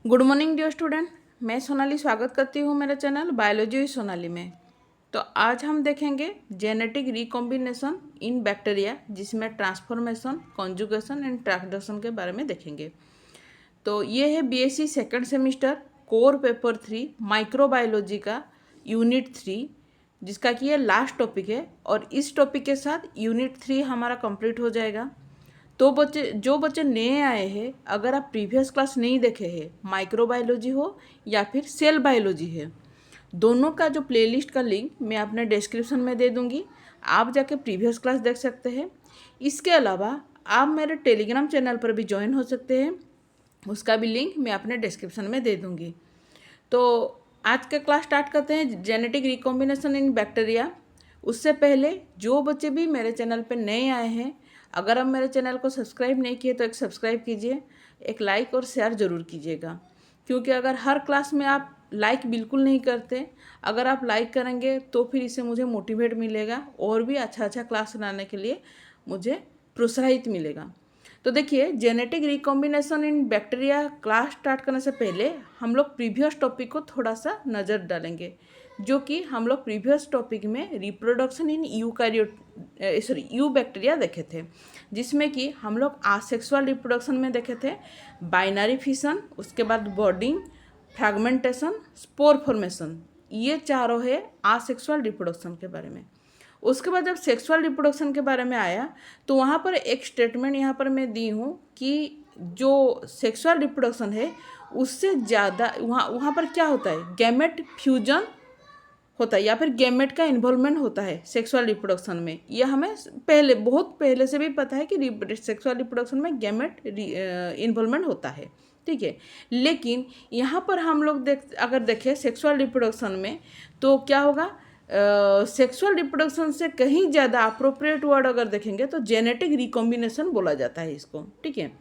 Good morning dear student. मैं सोनाली स्वागत करती हूँ मेरे चैनल बायोलॉजी विद सोनाली में। तो आज हम देखेंगे जेनेटिक रिकॉम्बिनेशन इन बैक्टीरिया, जिसमें ट्रांसफॉर्मेशन, कॉन्जुगेशन एंड ट्रांसडक्शन के बारे में देखेंगे। तो ये है BSc second semester core paper 3 microbiology का यूनिट 3, जिसका कि ये लास्ट टॉपिक है और इस टॉपिक के साथ यूनिट 3 हमारा कंप्लीट हो जाएगा। तो जो बच्चे नए आए हैं, अगर आप प्रीवियस क्लास नहीं देखे हैं, माइक्रोबायोलॉजी हो या फिर सेल बायोलॉजी है, दोनों का जो प्लेलिस्ट का लिंक मैं अपने डिस्क्रिप्शन में दे दूंगी। आप जाके प्रीवियस क्लास देख सकते हैं। इसके अलावा आप मेरे टेलीग्राम चैनल पर भी ज्वाइन हो सकते हैं, उसका भी लिंक मैं अपने डिस्क्रिप्शन में दे दूंगी। तो आज का क्लास स्टार्ट करते हैं, जेनेटिक रिकॉम्बिनेशन इन बैक्टीरिया। उससे पहले जो बच्चे भी मेरे चैनल पर नए आए हैं, अगर आप मेरे चैनल को सब्सक्राइब नहीं किए तो एक सब्सक्राइब कीजिए, एक लाइक और शेयर ज़रूर कीजिएगा। क्योंकि अगर हर क्लास में आप लाइक बिल्कुल नहीं करते, अगर आप लाइक करेंगे तो फिर इससे मुझे मोटिवेट मिलेगा और भी अच्छा अच्छा क्लास बनाने के लिए मुझे प्रोत्साहित मिलेगा। तो देखिए, जेनेटिक रिकॉम्बिनेशन इन बैक्टीरिया क्लास स्टार्ट करने से पहले हम लोग प्रीवियस टॉपिक को थोड़ा सा नज़र डालेंगे, जो कि हम लोग प्रीवियस टॉपिक में रिप्रोडक्शन इन यू बैक्टीरिया देखे थे, जिसमें कि हम लोग आसेक्सुअल रिप्रोडक्शन में देखे थे बाइनरी फिशन, उसके बाद बॉर्डिंग, फ्रैगमेंटेशन, स्पोर फॉर्मेशन। ये चारों है आसेक्सुअल रिप्रोडक्शन के बारे में। उसके बाद जब सेक्सुअल रिप्रोडक्शन के बारे में आया तो वहाँ पर एक स्टेटमेंट यहाँ पर मैं दी हूँ कि जो सेक्सुअल रिप्रोडक्शन है उससे ज़्यादा वहाँ पर क्या होता है, गैमेट फ्यूजन होता है या फिर गैमेट का इन्वॉल्वमेंट होता है सेक्सुअल रिप्रोडक्शन में। यह हमें बहुत पहले से भी पता है कि सेक्सुअल रिप्रोडक्शन में गैमेट इन्वॉल्वमेंट होता है, ठीक है। लेकिन यहाँ पर हम लोग अगर देखें सेक्सुअल रिप्रोडक्शन में तो क्या होगा, सेक्सुअल रिप्रोडक्शन से कहीं ज़्यादा अप्रोप्रिएट वर्ड अगर देखेंगे तो जेनेटिक रिकॉम्बिनेशन बोला जाता है इसको, ठीक है,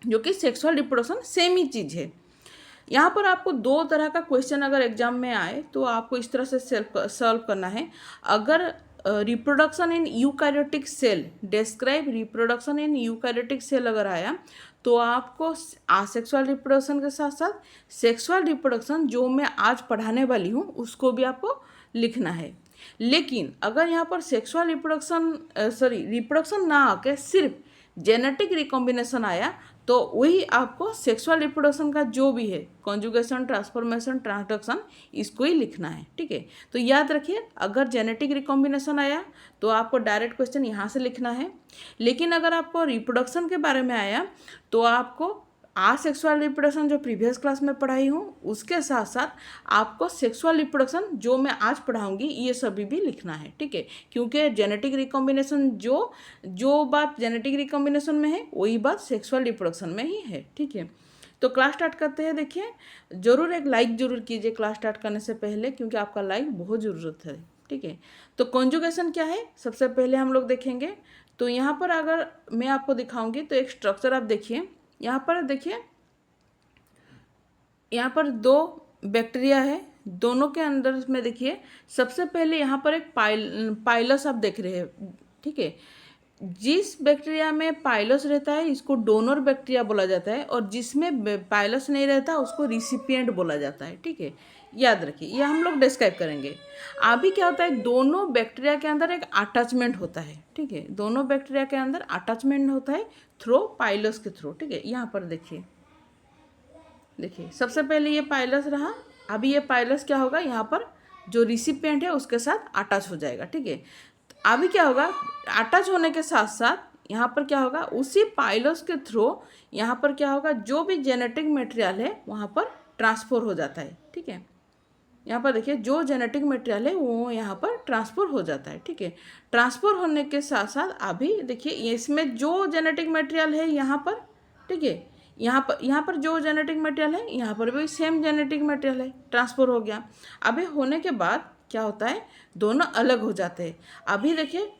जो कि सेक्सुअल रिप्रोडक्शन सेम ही चीज़ है। यहाँ पर आपको दो तरह का क्वेश्चन अगर एग्जाम में आए तो आपको इस तरह से सॉल्व करना है। अगर reproduction in eukaryotic cell, describe reproduction in eukaryotic cell अगर आया तो आपको आसेक्सुअल रिप्रोडक्शन के साथ साथ सेक्सुअल रिप्रोडक्शन जो मैं आज पढ़ाने वाली हूँ उसको भी आपको लिखना है। लेकिन अगर यहाँ पर सेक्सुअल रिप्रोडक्शन ना आके सिर्फ जेनेटिक रिकॉम्बिनेशन आया तो वही आपको सेक्सुअल रिप्रोडक्शन का जो भी है कॉन्जुगेशन, ट्रांसफॉर्मेशन, ट्रांसडक्शन, इसको ही लिखना है, ठीक है। तो याद रखिए, अगर जेनेटिक रिकॉम्बिनेशन आया तो आपको डायरेक्ट क्वेश्चन यहाँ से लिखना है। लेकिन अगर आपको रिप्रोडक्शन के बारे में आया तो आपको आसेक्सुअल रिप्रोडक्शन जो प्रीवियस क्लास में पढ़ाई हूँ उसके साथ साथ आपको सेक्सुअल रिप्रोडक्शन जो मैं आज पढ़ाऊँगी ये सभी भी लिखना है, ठीक है। क्योंकि जेनेटिक रिकॉम्बिनेशन जो बात जेनेटिक रिकॉम्बिनेशन में है वही बात सेक्सुअल रिप्रोडक्शन में ही है, ठीक है। तो क्लास स्टार्ट करते हैं। देखिए, ज़रूर एक लाइक ज़रूर कीजिए क्लास स्टार्ट करने से पहले, क्योंकि आपका लाइक बहुत ज़रूरत है, ठीक है। तो कॉन्जुगेशन क्या है सबसे पहले हम लोग देखेंगे। तो यहाँ पर अगर मैं आपको दिखाऊंगी तो एक स्ट्रक्चर आप देखिए, यहाँ पर देखिए, यहाँ पर दो बैक्टीरिया है, दोनों के अंदर में देखिए सबसे पहले यहाँ पर एक पाइलस आप देख रहे हैं, ठीक है। जिस बैक्टीरिया में पाइलस रहता है इसको डोनर बैक्टीरिया बोला जाता है और जिसमें पाइलस नहीं रहता उसको रिसिपिएंट बोला जाता है, ठीक है। याद रखिए, ये हम लोग डिस्क्राइब करेंगे। अभी क्या होता है, दोनों बैक्टीरिया के अंदर एक अटैचमेंट होता है, ठीक है। दोनों बैक्टीरिया के अंदर अटैचमेंट होता है थ्रू पाइलस के थ्रू, ठीक है। यहाँ पर देखिए, सबसे पहले ये पाइलस रहा, अभी ये पाइलस क्या होगा, यहाँ पर जो रिसिपिएंट है उसके साथ अटैच हो जाएगा, ठीक है। अभी क्या होगा, अटैच होने के साथ साथ यहाँ पर क्या होगा, उसी पाइलस के थ्रू यहाँ पर क्या होगा, जो भी जेनेटिक मटेरियल है वहाँ पर ट्रांसफर हो जाता है, ठीक है। यहाँ पर देखिए, जो जेनेटिक मटेरियल है वो यहाँ पर ट्रांसफर हो जाता है, ठीक है। ट्रांसफर होने के साथ साथ अभी देखिए इसमें जो जेनेटिक मटेरियल है यहाँ पर, ठीक है, यहाँ पर जो जेनेटिक मटेरियल है यहाँ पर भी सेम जेनेटिक मटेरियल है, ट्रांसफर हो गया। अभी होने के बाद क्या होता है, दोनों अलग हो जाते हैं। अभी देखिए,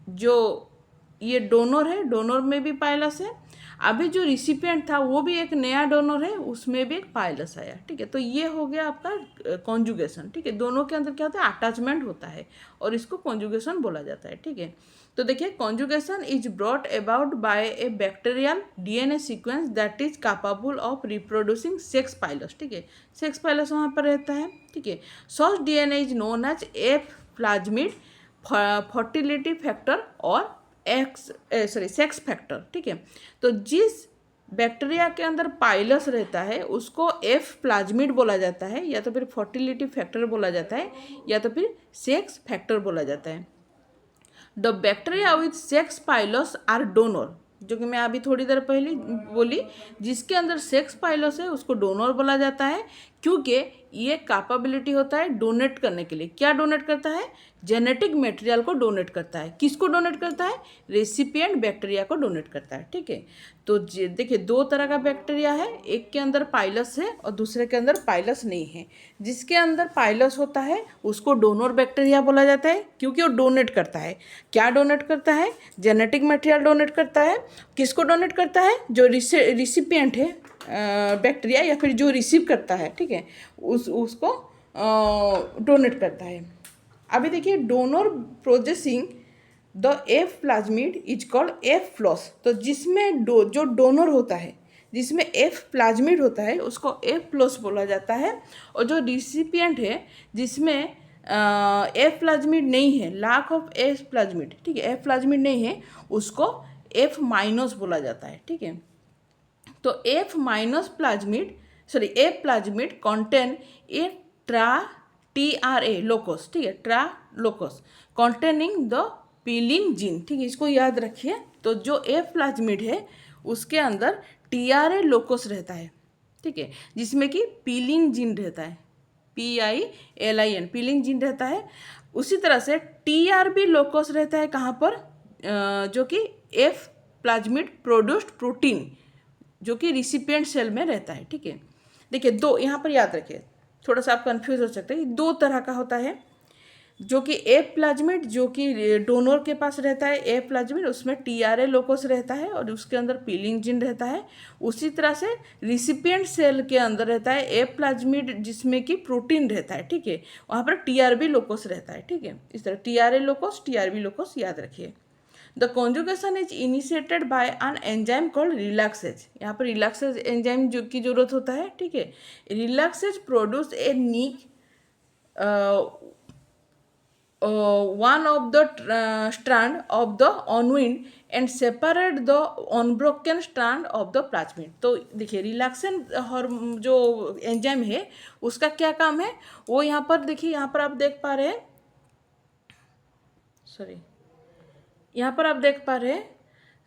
जो ये डोनर है, डोनर में भी पाइलस है। अभी जो रिसिपिएंट था वो भी एक नया डोनर है, उसमें भी एक पाइलस आया, ठीक है। तो ये हो गया आपका कॉन्जुगेशन, ठीक है। दोनों के अंदर क्या होता है, अटैचमेंट होता है और इसको कॉन्जुगेशन बोला जाता है, ठीक है। तो देखिए conjugation is brought about by A bacterial DNA sequence that is capable of reproducing sex pilus, ठीक है, सेक्स पाइलस वहाँ पर रहता है, ठीक है। Such DNA is known as F plasmid fertility factor और सेक्स फैक्टर, ठीक है। तो जिस बैक्टीरिया के अंदर पाइलस रहता है उसको एफ प्लाज्मिड बोला जाता है, या तो फिर फर्टिलिटी फैक्टर बोला जाता है, या तो फिर सेक्स फैक्टर बोला जाता है। The bacteria with sex pilus are donor, जो कि मैं अभी थोड़ी देर पहले बोली, जिसके अंदर सेक्स पाइलस है उसको डोनर बोला जाता है, क्योंकि ये कैपेबिलिटी होता है डोनेट करने के लिए। क्या डोनेट करता है? जेनेटिक मटेरियल को डोनेट करता है। किसको डोनेट करता है? रेसिपिएंट बैक्टीरिया को डोनेट करता है, ठीक है। तो देखिए दो तरह का बैक्टीरिया है, एक के अंदर पाइलस है और दूसरे के अंदर पाइलस नहीं है। जिसके अंदर पाइलस होता है उसको डोनर बैक्टीरिया बोला जाता है, क्योंकि वो डोनेट करता है। क्या डोनेट करता है? जेनेटिक मटेरियल डोनेट करता है। किसको डोनेट करता है? जो रिसिपिएंट है बैक्टीरिया, या फिर जो रिसीव करता है, ठीक है, उसको डोनेट करता है। अभी देखिए donor possessing the F plasmid is called F plus. तो जिसमें जो डोनर होता है, जिसमें एफ प्लाज्मिड होता है, उसको एफ फ्लॉस बोला जाता है। और जो रिसिपिएंट है जिसमें एफ प्लाज्मिड नहीं है, लैक ऑफ एफ प्लाज्मिड, ठीक है, एफ प्लाज्मिड नहीं है, उसको एफ माइनस बोला जाता है, ठीक है। तो F plasmid contain a TRA locus, ठीक है, TRA locus containing the pilin gene, ठीक है, इसको याद रखिए। तो जो एफ प्लाज्मिड है उसके अंदर TRA लोकस रहता है, ठीक है, जिसमें कि पीलिंग जीन रहता है, PILIN पीलिंग जीन रहता है। उसी तरह से TRB लोकस रहता है कहाँ पर? जो कि एफ प्लाज्मिड प्रोड्यूस्ड प्रोटीन, जो कि रिसिपिएंट सेल में रहता है, ठीक है। देखिए दो यहाँ पर याद रखिए, थोड़ा सा आप कंफ्यूज हो सकते हैं। दो तरह का होता है, जो कि एफ प्लाज्मिड जो कि डोनर के पास रहता है, एफ प्लाज्मिड उसमें TRA लोकस रहता है और उसके अंदर पीलिंग जीन रहता है। उसी तरह से रिसिपिएंट सेल के अंदर रहता है एफ प्लाज्मिड जिसमें कि प्रोटीन रहता है, ठीक है, वहाँ पर TRB लोकस रहता है, ठीक है। इस तरह TRA लोकस TRB लोकस याद रखिए। The conjugation is initiated by an enzyme called relaxes. यहाँ पर रिलैक्सेज एंजाइम जो की जरूरत होता है, ठीक है। रिलैक्सेज प्रोड्यूस ए नीक one of the strand of the unwind and separate the unbroken strand of the plasmid। तो देखिए रिलैक्सेन जो एंजाइम है उसका क्या काम है? वो यहाँ पर देखिए, यहाँ पर आप देख पा रहे हैं, यहाँ पर आप देख पा रहे हैं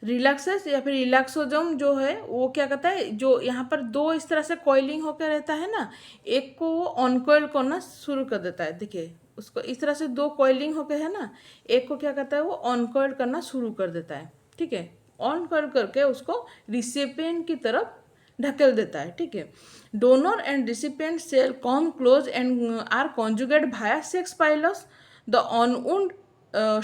रिलैक्सेस या फिर रिलैक्सोजोम जो है वो क्या करता है, जो यहाँ पर दो इस तरह से कॉइलिंग होकर रहता है ना, एक को वो अनकॉइल करना शुरू कर देता है। देखिए उसको इस तरह से दो कॉइलिंग होकर है ना, एक को क्या करता है वो अनकॉइल करना शुरू कर देता है, ठीक है, अनकॉइल करके उसको रिसिपिएंट की तरफ ढकेल देता है, ठीक है। Donor and recipient cell come close and are conjugate via sex pilus. The unwound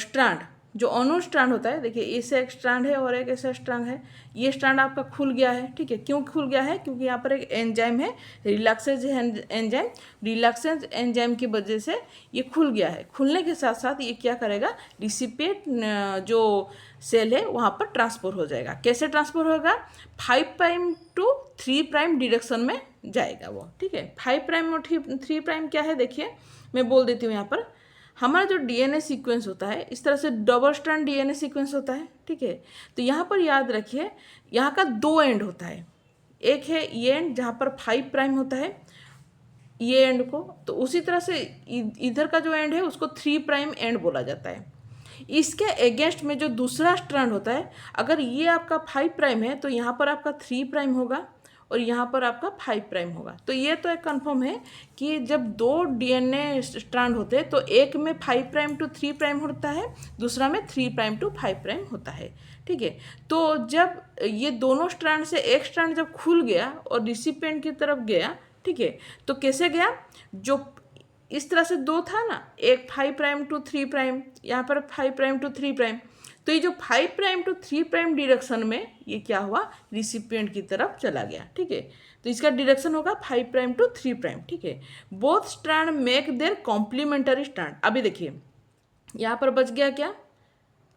strand, जो अनवुंड स्ट्रैंड होता है, देखिए इसे एक स्ट्रैंड है और एक ऐसा स्ट्रैंड है, ये स्ट्रैंड आपका खुल गया है, ठीक है। क्यों खुल गया है? क्योंकि यहाँ पर एक एंजाइम है रिलैक्सेज एंजाइम, रिलैक्सेज एंजाइम की वजह से ये खुल गया है। खुलने के साथ साथ ये क्या करेगा, रिसिपिएंट जो सेल है वहाँ पर ट्रांसफर हो जाएगा। कैसे ट्रांसफर होगा? 5 प्राइम टू 3 प्राइम डायरेक्शन में जाएगा वो, ठीक है। 5 प्राइम और 3 प्राइम क्या है देखिए, मैं बोल देती हूँ। यहाँ पर हमारा जो DNA सीक्वेंस होता है इस तरह से डबल स्ट्रैंड DNA सीक्वेंस होता है, ठीक है। तो यहाँ पर याद रखिए यहाँ का 2 एंड होता है, एक है ये एंड जहाँ पर 5 प्राइम होता है ये एंड को, तो उसी तरह से इधर का जो एंड है उसको 3 प्राइम एंड बोला जाता है। इसके अगेंस्ट में जो दूसरा स्ट्रैंड होता है, अगर ये आपका 5 प्राइम है तो यहाँ पर आपका 3 प्राइम होगा और यहाँ पर आपका 5 प्राइम होगा। तो ये तो एक कंफर्म है कि जब 2 DNA स्ट्रैंड होते हैं तो एक में 5 प्राइम टू 3 प्राइम होता है, दूसरा में 3 प्राइम टू 5 प्राइम होता है, ठीक है। तो जब ये दोनों स्ट्रैंड से एक स्ट्रैंड जब खुल गया और रिसिपिएंट की तरफ गया, ठीक है, तो कैसे गया? जो इस तरह से 2 था ना, एक 5 प्राइम टू 3 प्राइम, यहाँ पर 5 प्राइम टू 3 प्राइम, तो ये जो 5 प्राइम टू 3 प्राइम डायरेक्शन में ये क्या हुआ, रिसिपिएंट की तरफ चला गया, ठीक है। तो इसका डायरेक्शन होगा 5 प्राइम टू 3 प्राइम, ठीक है। Both strand make their complementary strand. अभी देखिए यहाँ पर बच गया क्या,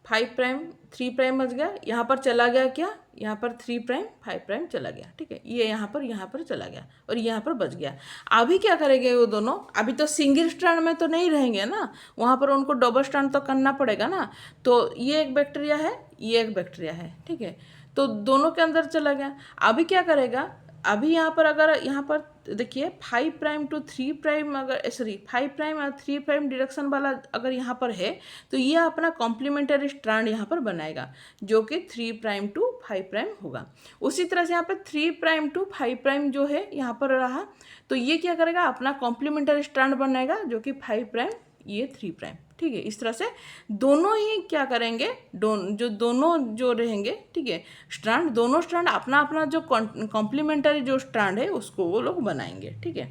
5' 3' बच गया, यहाँ पर चला गया क्या, यहाँ पर 3' 5' चला गया, ठीक है। ये यहाँ पर चला गया और यहाँ पर बच गया। अभी क्या करेंगे वो दोनों, अभी तो सिंगल स्ट्रैंड में तो नहीं रहेंगे ना, वहाँ पर उनको डबल स्ट्रैंड तो करना पड़ेगा ना। तो ये एक बैक्टीरिया है, ये एक बैक्टीरिया है, ठीक है। तो दोनों के अंदर चला गया। अभी क्या करेगा, अभी यहाँ पर अगर यहाँ पर देखिए 5' to 3' अगर सॉरी 5' और 3' डायरेक्शन वाला अगर यहाँ पर है तो ये अपना कॉम्प्लीमेंटरी स्ट्रैंड यहाँ पर बनाएगा जो कि 3' to 5' होगा। उसी तरह से यहाँ पर 3' to 5' जो है यहाँ पर रहा, तो ये क्या करेगा, अपना कॉम्प्लीमेंटरी स्ट्रैंड बनाएगा जो कि 5', ये 3', ठीक है। इस तरह से दोनों ही क्या करेंगे, दोनों जो रहेंगे, ठीक है, स्ट्रैंड, दोनों स्ट्रैंड अपना अपना जो कॉम्प्लीमेंटरी जो स्ट्रैंड है उसको वो लोग बनाएंगे, ठीक है,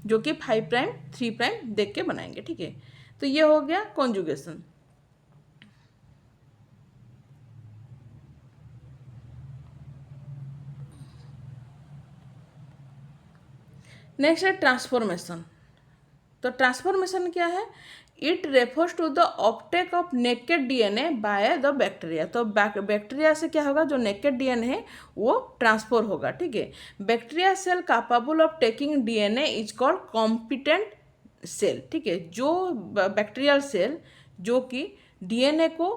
जो कि 5', 3' देख के बनाएंगे, ठीक है। तो ये हो गया कॉन्जुगेशन। नेक्स्ट है ट्रांसफॉर्मेशन। तो ट्रांसफॉर्मेशन क्या है, it refers to the uptake of naked DNA by the bacteria. तो बैक्टीरिया से क्या होगा, जो नेकेड डीएनए है वो ट्रांसफर होगा, ठीक है। Bacteria cell capable of taking DNA is called competent cell, ठीक है। जो बैक्टीरियल सेल जो कि डीएनए को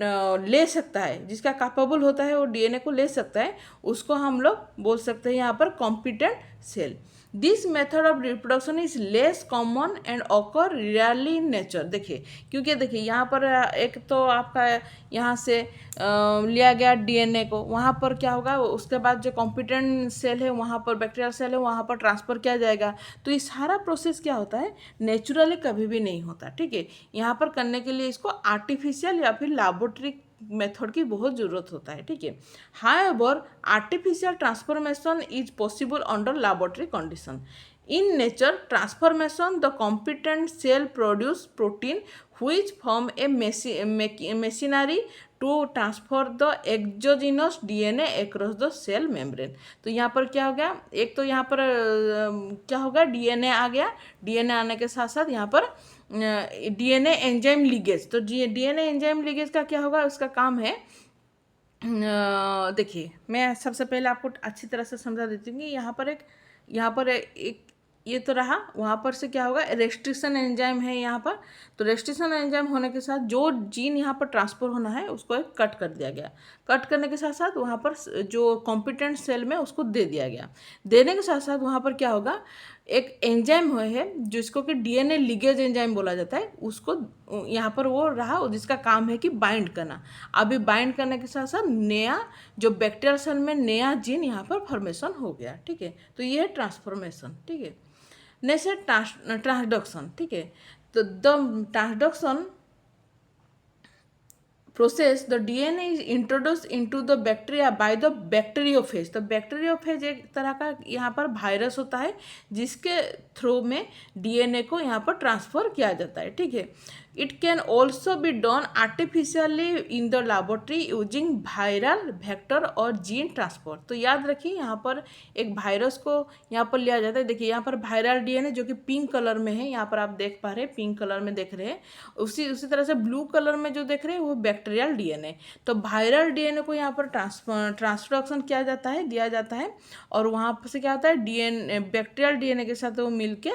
ले सकता है, जिसका कैपेबल होता है वो डीएनए को ले सकता है, उसको हम लोग बोल सकते हैं यहाँ पर competent cell. This method of reproduction is less common and occur rarely in nature. देखिए, क्योंकि देखिए यहाँ पर एक तो आपका यहाँ से लिया गया डीएनए को, वहाँ पर क्या होगा, उसके बाद जो कॉम्पिटेंट सेल है वहाँ पर बैक्टीरियल सेल है वहाँ पर ट्रांसफ़र किया जाएगा। तो ये सारा प्रोसेस क्या होता है, नेचुरली कभी भी नहीं होता, ठीक है। यहाँ पर करने के लिए इसको आर्टिफिशियल या फिर लैबोरेटरी मेथड की बहुत ज़रूरत होता है, ठीक है। However artificial transformation is possible under laboratory condition. In nature transformation, the competent cell produce protein which form a machinery to transfer the exogenous DNA across the cell membrane। तो यहाँ पर क्या हो गया, एक तो यहाँ पर क्या होगा, डीएनए आ गया, डीएनए आने के साथ साथ यहाँ पर डीएनए एंजाइम लीगेज। तो डीएनए एंजाइम लीगेज का क्या होगा, उसका काम है, देखिए मैं सबसे पहले आपको अच्छी तरह से समझा देती हूँ कि यहाँ पर एक ये तो रहा, वहाँ पर से क्या होगा, रेस्ट्रिक्शन एंजाइम है यहाँ पर। तो रेस्ट्रिक्शन एंजाइम होने के साथ जो जीन यहाँ पर ट्रांसफर होना है उसको एक कट कर दिया गया। कट करने के साथ साथ वहाँ पर जो कॉम्पिटेंट सेल में उसको दे दिया गया। देने के साथ साथ वहाँ पर क्या होगा, एक एंजाइम है जिसको कि डीएनए लिगेज एंजाइम बोला जाता है, उसको यहाँ पर वो रहा जिसका काम है कि बाइंड करना। अभी बाइंड करने के साथ साथ नया जो बैक्टीरियल सेल में नया जीन यहाँ पर फॉर्मेशन हो गया, ठीक है। तो ये है ट्रांसफॉर्मेशन, ठीक है। नेक्स्ट है ट्रांसडक्शन, ठीक है। तो the transduction process the DNA is introduced into the bacteria by the bacteriophage। तो बैक्टीरियोफेज एक तरह का यहाँ पर वायरस होता है जिसके थ्रू में डीएनए को यहाँ पर ट्रांसफ़र किया जाता है, ठीक है। It can also be done artificially in the laboratory using viral vector और जीन ट्रांसफर। तो याद रखिए यहाँ पर एक वायरस को यहाँ पर लिया जाता है। देखिए यहाँ पर वायरल डीएनए जो कि पिंक कलर में है, यहाँ पर आप देख पा रहे हैं, पिंक कलर में देख रहे हैं। उसी तरह से ब्लू कलर में जो देख रहे हैं वो बैक्टीरियल डीएनए। तो वायरल डीएनए को यहाँ पर ट्रांसडक्शन किया जाता है, दिया जाता है, और वहाँ से क्या होता है, डीएनए बैक्टीरियल डीएनए के साथ वो मिलके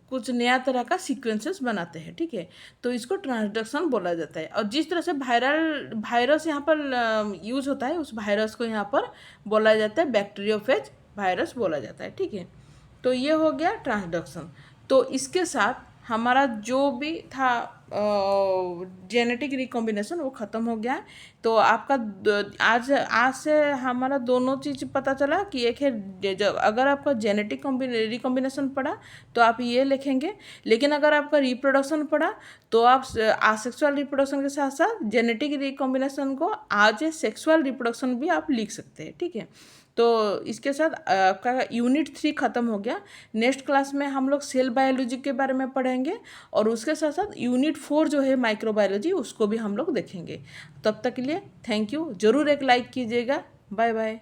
कुछ नया तरह का सीक्वेंसेस बनाते हैं, ठीक है। तो इसको ट्रांसडक्शन बोला जाता है। और जिस तरह से वायरस यहाँ पर यूज होता है, उस वायरस को यहाँ पर बोला जाता है बैक्टीरियोफेज वायरस बोला जाता है, ठीक है। तो ये हो गया ट्रांसडक्शन। तो इसके साथ हमारा जो भी था जेनेटिक रिकॉम्बिनेशन वो ख़त्म हो गया है। तो आपका आज से हमारा दोनों चीज़ पता चला कि एक है, जब अगर आपका जेनेटिक रिकॉम्बिनेशन पढ़ा तो आप ये लिखेंगे, लेकिन अगर आपका रिप्रोडक्शन पढ़ा तो आप आसेक्सुअल रिप्रोडक्शन के साथ साथ जेनेटिक रिकॉम्बिनेशन को आज सेक्सुअल रिप्रोडक्शन भी आप लिख सकते हैं, ठीक है। तो इसके साथ आपका यूनिट 3 ख़त्म हो गया। नेक्स्ट क्लास में हम लोग सेल बायोलॉजी के बारे में पढ़ेंगे और उसके साथ साथ यूनिट 4 जो है माइक्रोबायोलॉजी, उसको भी हम लोग देखेंगे। तब तक के लिए थैंक यू। ज़रूर एक लाइक कीजिएगा। Bye bye.